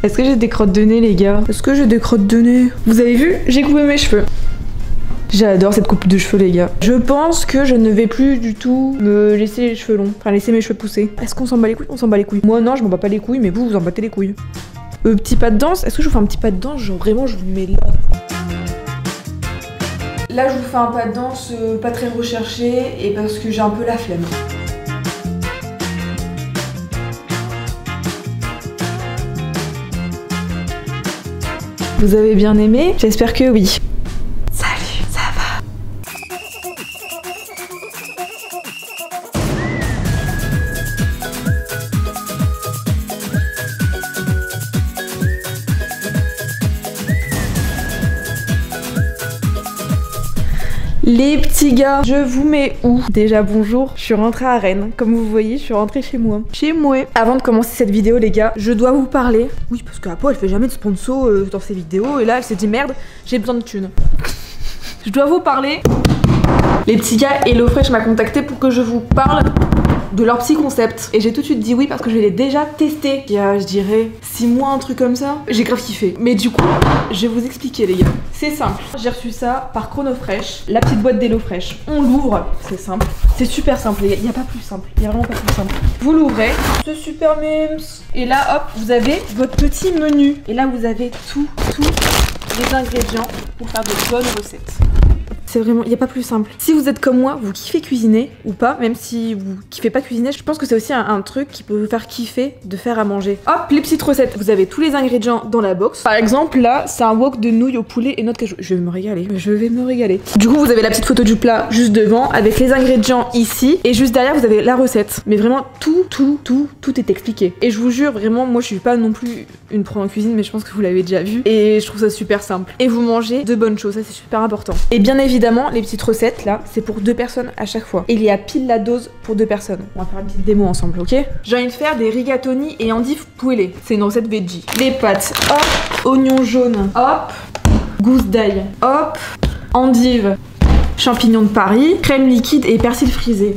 Est-ce que j'ai des crottes de nez les gars? Est-ce que j'ai des crottes de nez? Vous avez vu? J'ai coupé mes cheveux. J'adore cette coupe de cheveux les gars. Je pense que je ne vais plus du tout me laisser les cheveux longs. Enfin laisser mes cheveux pousser. Est-ce qu'on s'en bat les couilles? On s'en bat les couilles. Moi non, je m'en bats pas les couilles, mais vous en battez les couilles. Petit pas de danse. Est-ce que je vous fais un petit pas de danse? Genre vraiment je vous mets là. Là je vous fais un pas de danse pas très recherché et parce que j'ai un peu la flemme. Vous avez bien aimé? J'espère que oui. Salut, ça va? Les petits gars, je vous mets où? Déjà bonjour, je suis rentrée à Rennes. Comme vous voyez, je suis rentrée chez moi. Chez moi. Avant de commencer cette vidéo les gars, je dois vous parler. Oui parce que Apo elle fait jamais de sponsor dans ses vidéos et là elle s'est dit merde, j'ai besoin de thunes. Je dois vous parler. Les petits gars, HelloFresh m'a contacté pour que je vous parle de leur petit concept. Et j'ai tout de suite dit oui parce que je l'ai déjà testé. Il y a, je dirais, 6 mois, un truc comme ça. J'ai grave kiffé. Mais du coup, je vais vous expliquer les gars. C'est simple. J'ai reçu ça par ChronoFresh, la petite boîte d'HelloFresh. On l'ouvre, c'est simple. C'est super simple les gars. Il n'y a pas plus simple. Il n'y a vraiment pas plus simple. Vous l'ouvrez. C'est super mimes. Et là, hop, vous avez votre petit menu. Et là, vous avez tous les ingrédients pour faire de bonnes recettes. C'est vraiment, il n'y a pas plus simple. Si vous êtes comme moi, vous kiffez cuisiner ou pas, même si vous kiffez pas cuisiner, je pense que c'est aussi un truc qui peut vous faire kiffer de faire à manger. Hop, les petites recettes. Vous avez tous les ingrédients dans la box. Par exemple, là, c'est un wok de nouilles au poulet et noix de cajou. Je vais me régaler. Je vais me régaler. Du coup, vous avez la petite photo du plat juste devant avec les ingrédients ici et juste derrière, vous avez la recette. Mais vraiment, tout est expliqué. Et je vous jure, vraiment, moi, je suis pas non plus une pro en cuisine, mais je pense que vous l'avez déjà vu. Et je trouve ça super simple. Et vous mangez de bonnes choses, ça c'est super important. Et bien évidemment, les petites recettes là, c'est pour 2 personnes à chaque fois. Et il y a pile la dose pour 2 personnes. On va faire une petite démo ensemble, ok? J'ai envie de faire des rigatoni et endives poêlées. C'est une recette veggie. Les pâtes, hop, oignons jaunes, hop, gousse d'ail, hop, endives, champignons de Paris, crème liquide et persil frisé.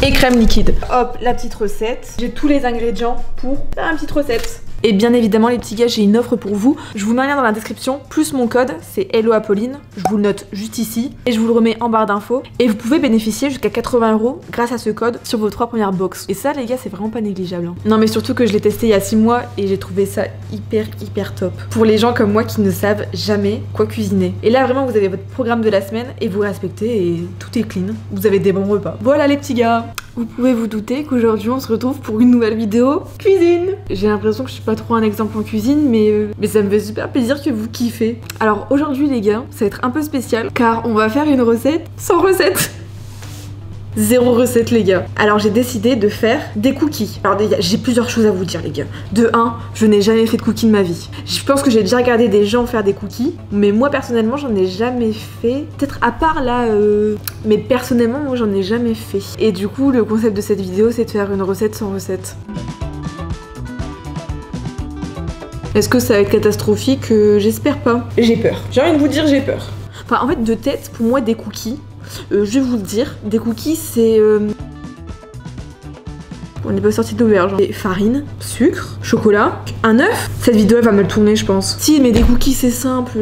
Et crème liquide. Hop, la petite recette. J'ai tous les ingrédients pour faire une petite recette. Et bien évidemment les petits gars, j'ai une offre pour vous. Je vous mets un lien dans la description, plus mon code, c'est Hello Apolline. Je vous le note juste ici et je vous le remets en barre d'infos. Et vous pouvez bénéficier jusqu'à 80 € grâce à ce code sur vos 3 premières box. Et ça les gars, c'est vraiment pas négligeable. Hein. Non mais surtout que je l'ai testé il y a 6 mois et j'ai trouvé ça hyper top. Pour les gens comme moi qui ne savent jamais quoi cuisiner. Et là vraiment vous avez votre programme de la semaine et vous respectez et tout est clean. Vous avez des bons repas. Voilà les petits gars. Vous pouvez vous douter qu'aujourd'hui on se retrouve pour une nouvelle vidéo cuisine. J'ai l'impression que je suis pas trop un exemple en cuisine, mais ça me fait super plaisir que vous kiffez. Alors aujourd'hui les gars, ça va être un peu spécial car on va faire une recette sans recette. 0 recette les gars. Alors j'ai décidé de faire des cookies. Alors j'ai plusieurs choses à vous dire les gars. De 1, je n'ai jamais fait de cookies de ma vie. Je pense que j'ai déjà regardé des gens faire des cookies, mais moi personnellement j'en ai jamais fait. Peut-être à part là, mais personnellement moi j'en ai jamais fait. Et du coup le concept de cette vidéo c'est de faire une recette sans recette. Est-ce que ça va être catastrophique? J'espère pas. J'ai peur. J'ai envie de vous dire j'ai peur. Enfin en fait de tête pour moi des cookies. Je vais vous le dire, des cookies c'est... On n'est pas sorti d'auberge. Farine, sucre, chocolat, un œuf. Cette vidéo elle va mal tourner je pense. Si mais des cookies c'est simple.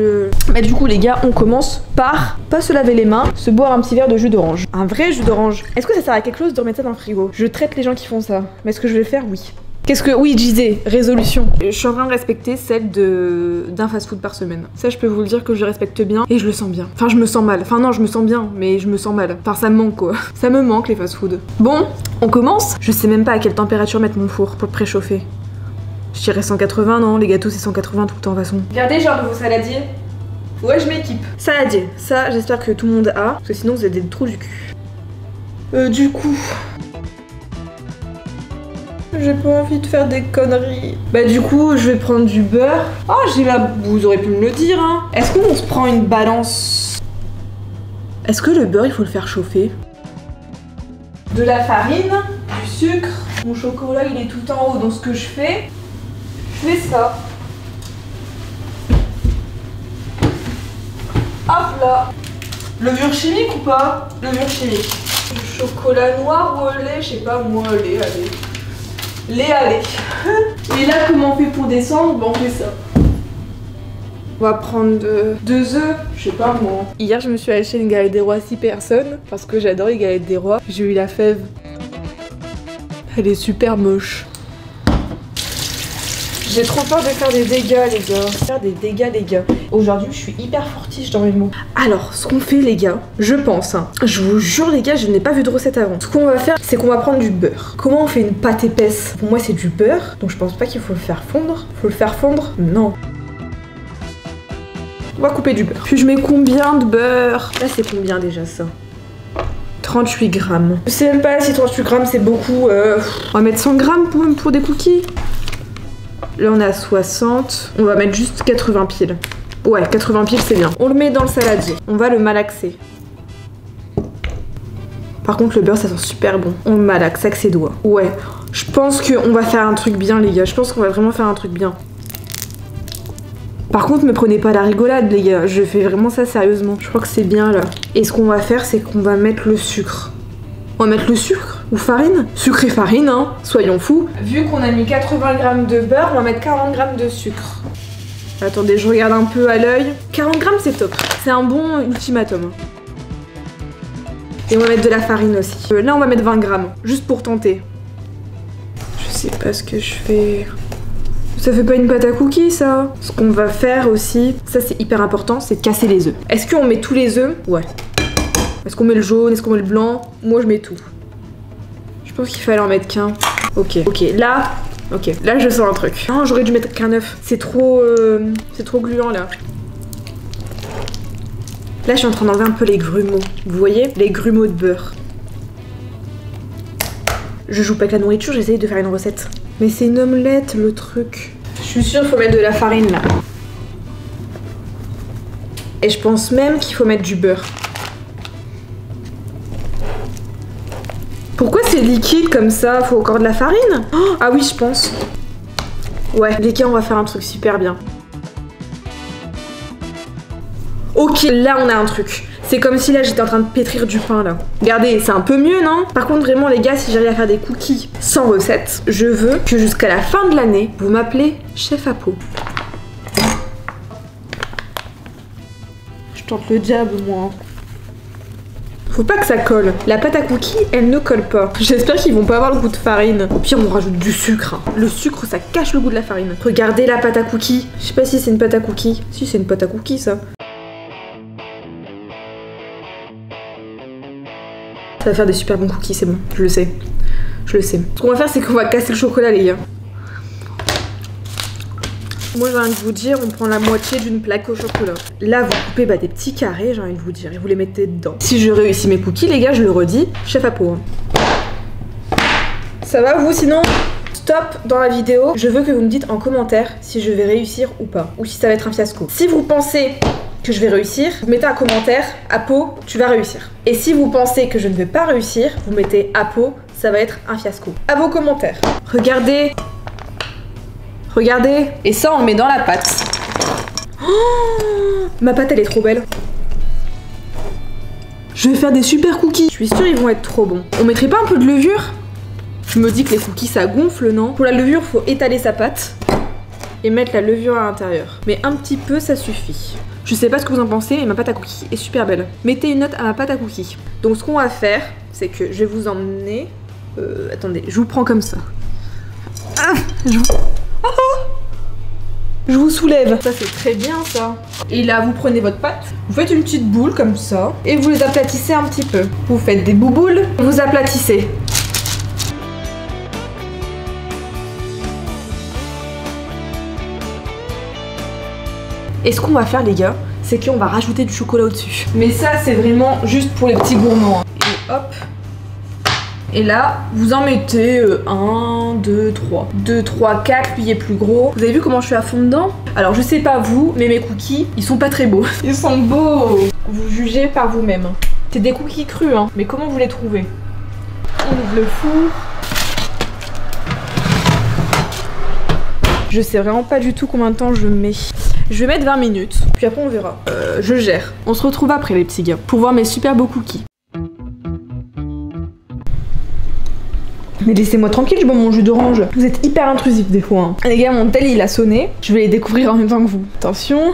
Bah du coup les gars on commence par pas se laver les mains, se boire un petit verre de jus d'orange. Un vrai jus d'orange. Est-ce que ça sert à quelque chose de remettre ça dans le frigo? Je traite les gens qui font ça. Mais est-ce que je vais le faire? Oui. Qu'est-ce que... Oui, je disais, résolution. Je suis en train de respecter celle d'un fast-food par semaine. Ça, je peux vous le dire que je respecte bien et je le sens bien. Enfin, je me sens mal. Enfin non, je me sens bien, mais je me sens mal. Enfin, ça me manque quoi. Ça me manque les fast-food. Bon, on commence. Je sais même pas à quelle température mettre mon four pour le préchauffer. Je dirais 180, non? Les gâteaux, c'est 180 tout le temps, de toute façon. Regardez, genre de vos saladiers. Ouais, je m'équipe. Saladier. Ça, j'espère que tout le monde a, parce que sinon, vous avez des trous du cul. Du coup... J'ai pas envie de faire des conneries. Bah du coup, je vais prendre du beurre. Oh, j'ai la... Vous aurez pu me le dire, hein. Est-ce qu'on se prend une balance? Est-ce que le beurre, il faut le faire chauffer? De la farine, du sucre. Mon chocolat, il est tout en haut. Donc ce que je fais ça. Hop là. Levure chimique ou pas? Levure chimique. Du chocolat noir ou au lait? Je sais pas, moi, au lait, allez. Allez. Et là, comment on fait pour descendre? Bon, on fait ça. On va prendre 2 œufs, je sais pas moi. Hier, je me suis acheté une galette des rois 6 personnes parce que j'adore les galettes des rois. J'ai eu la fève. Elle est super moche. J'ai trop peur de faire des dégâts, les gars. Faire des dégâts, les gars. Aujourd'hui, je suis hyper fortiche dans mes mots. Alors, ce qu'on fait, les gars, je pense, hein, je vous jure, les gars, je n'ai pas vu de recette avant. Ce qu'on va faire, c'est qu'on va prendre du beurre. Comment on fait une pâte épaisse? Pour moi, c'est du beurre. Donc, je pense pas qu'il faut le faire fondre. Faut le faire fondre? Non. On va couper du beurre. Puis, je mets combien de beurre? Là, c'est combien déjà, ça? 38 grammes. Je sais même pas si 38 grammes, c'est beaucoup. On va mettre 100 grammes pour des cookies. Là on est à 60, on va mettre juste 80 piles. Ouais, 80 piles c'est bien. On le met dans le saladier, on va le malaxer. Par contre le beurre ça sent super bon. On le malaxe avec ses doigts. Ouais, je pense qu'on va faire un truc bien les gars, je pense qu'on va vraiment faire un truc bien. Par contre me prenez pas la rigolade les gars, je fais vraiment ça sérieusement. Je crois que c'est bien là. Et ce qu'on va faire c'est qu'on va mettre le sucre. On va mettre le sucre ou farine? Sucre et farine, hein, soyons fous. Vu qu'on a mis 80 grammes de beurre, on va mettre 40 grammes de sucre. Attendez, je regarde un peu à l'œil. 40 grammes, c'est top. C'est un bon ultimatum. Et on va mettre de la farine aussi. Là, on va mettre 20 grammes, juste pour tenter. Je sais pas ce que je fais. Ça fait pas une pâte à cookies, ça? Ce qu'on va faire aussi, ça c'est hyper important, c'est de casser les œufs. Est-ce qu'on met tous les œufs? Ouais. Est-ce qu'on met le jaune? Est-ce qu'on met le blanc? Moi je mets tout. Je pense qu'il fallait en mettre qu'un. Ok, là je sens un truc. Non, j'aurais dû mettre qu'un œuf. C'est trop gluant là. Là je suis en train d'enlever un peu les grumeaux. Vous voyez? Les grumeaux de beurre. Je joue pas avec la nourriture, j'essaye de faire une recette. Mais c'est une omelette le truc. Je suis sûre qu'il faut mettre de la farine là. Et je pense même qu'il faut mettre du beurre. Pourquoi c'est liquide comme ça? Faut encore de la farine? Oh, ah oui, je pense. Ouais, les gars, on va faire un truc super bien. Ok, là on a un truc. C'est comme si là j'étais en train de pétrir du pain là. Regardez, c'est un peu mieux, non? Par contre, vraiment les gars, si j'arrive à faire des cookies sans recette, je veux que jusqu'à la fin de l'année, vous m'appelez chef à pot. Je tente le diable, moi. Faut pas que ça colle. La pâte à cookies, elle ne colle pas. J'espère qu'ils vont pas avoir le goût de farine. Au pire, on rajoute du sucre. Le sucre, ça cache le goût de la farine. Regardez la pâte à cookies. Je sais pas si c'est une pâte à cookies. Si, c'est une pâte à cookies, ça. Ça va faire des super bons cookies, c'est bon. Je le sais. Je le sais. Ce qu'on va faire, c'est qu'on va casser le chocolat, les gars. Moi j'ai envie de vous dire, on prend la moitié d'une plaque au chocolat. Là vous coupez des petits carrés, j'ai envie de vous dire, et vous les mettez dedans. Si je réussis mes cookies les gars, je le redis, chef à pot. Ça va vous sinon? Stop dans la vidéo, je veux que vous me dites en commentaire si je vais réussir ou pas, ou si ça va être un fiasco. Si vous pensez que je vais réussir, vous mettez un commentaire, à pot, tu vas réussir. Et si vous pensez que je ne vais pas réussir, vous mettez à pot, ça va être un fiasco. À vos commentaires. Regardez. Regardez. Et ça, on le met dans la pâte. Oh, ma pâte, elle est trop belle. Je vais faire des super cookies. Je suis sûre ils vont être trop bons. On mettrait pas un peu de levure? Je me dis que les cookies, ça gonfle, non? Pour la levure, faut étaler sa pâte et mettre la levure à l'intérieur. Mais un petit peu, ça suffit. Je sais pas ce que vous en pensez, mais ma pâte à cookies est super belle. Mettez une note à ma pâte à cookies. Donc ce qu'on va faire, c'est que je vais vous emmener... attendez, je vous prends comme ça. Ah, je vous soulève. Ça c'est très bien ça. Et là vous prenez votre pâte, vous faites une petite boule comme ça et vous les aplatissez un petit peu. Vous faites des bouboules, vous aplatissez. Et ce qu'on va faire les gars, c'est qu'on va rajouter du chocolat au-dessus. Mais ça c'est vraiment juste pour les petits gourmands. Et hop. Et là, vous en mettez 1, 2, 3. 2, 3, 4, lui est plus gros. Vous avez vu comment je suis à fond dedans? Alors je sais pas vous, mais mes cookies, ils sont pas très beaux. Ils sont beaux. Vous jugez par vous-même. C'est des cookies crus, hein. Mais comment vous les trouvez? On ouvre le four. Je sais vraiment pas du tout combien de temps je mets. Je vais mettre 20 minutes, puis après on verra. Je gère. On se retrouve après les petits gars, pour voir mes super beaux cookies. Mais laissez-moi tranquille, je bois mon jus d'orange. Vous êtes hyper intrusifs des fois. Hein. Les gars, mon tel il a sonné. Je vais les découvrir en même temps que vous. Attention.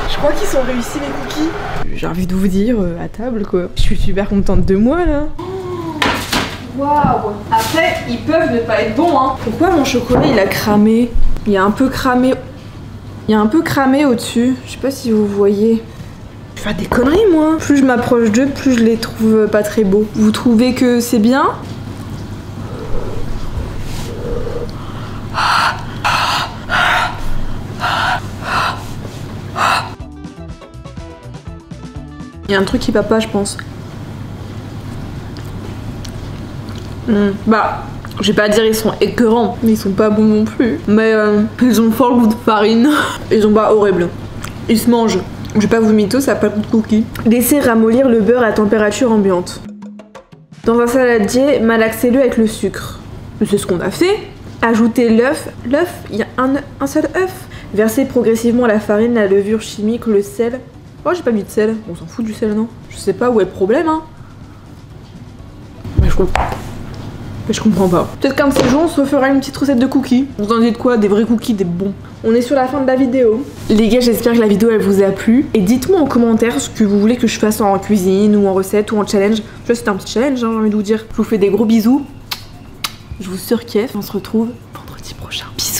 Je crois qu'ils sont réussis les cookies. J'ai envie de vous dire à table quoi. Je suis super contente de moi là. Waouh. Après, ils peuvent ne pas être bons hein. Pourquoi mon chocolat il a cramé? Il y a un peu cramé. Il y a un peu cramé au-dessus. Je sais pas si vous voyez. Je fais des conneries moi. Plus je m'approche d'eux, plus je les trouve pas très beaux. Vous trouvez que c'est bien? Il y a un truc qui va pas je pense. Bah, je vais pas dire ils sont écœurants, mais ils sont pas bons non plus. Mais ils ont fort le goût de farine. Ils sont pas horribles. Ils se mangent. Je vais pas vous mytho, ça a pas le goût de cookie. Laissez ramollir le beurre à température ambiante. Dans un saladier, malaxez-le avec le sucre. C'est ce qu'on a fait. Ajoutez l'œuf. L'œuf, il y a un seul œuf. Versez progressivement la farine, la levure chimique, le sel. Oh, j'ai pas mis de sel. On s'en fout du sel, non? Je sais pas où est le problème, hein. Mais je comprends pas. Peut-être qu'un de ces jours, on se fera une petite recette de cookies. Vous en dites quoi? Des vrais cookies, des bons. On est sur la fin de la vidéo. Les gars, j'espère que la vidéo, elle vous a plu. Et dites-moi en commentaire ce que vous voulez que je fasse en cuisine ou en recette ou en challenge. Je vois, c'était un petit challenge, hein, j'ai envie de vous dire. Je vous fais des gros bisous. Je vous surkiffe. On se retrouve vendredi prochain. Bisous.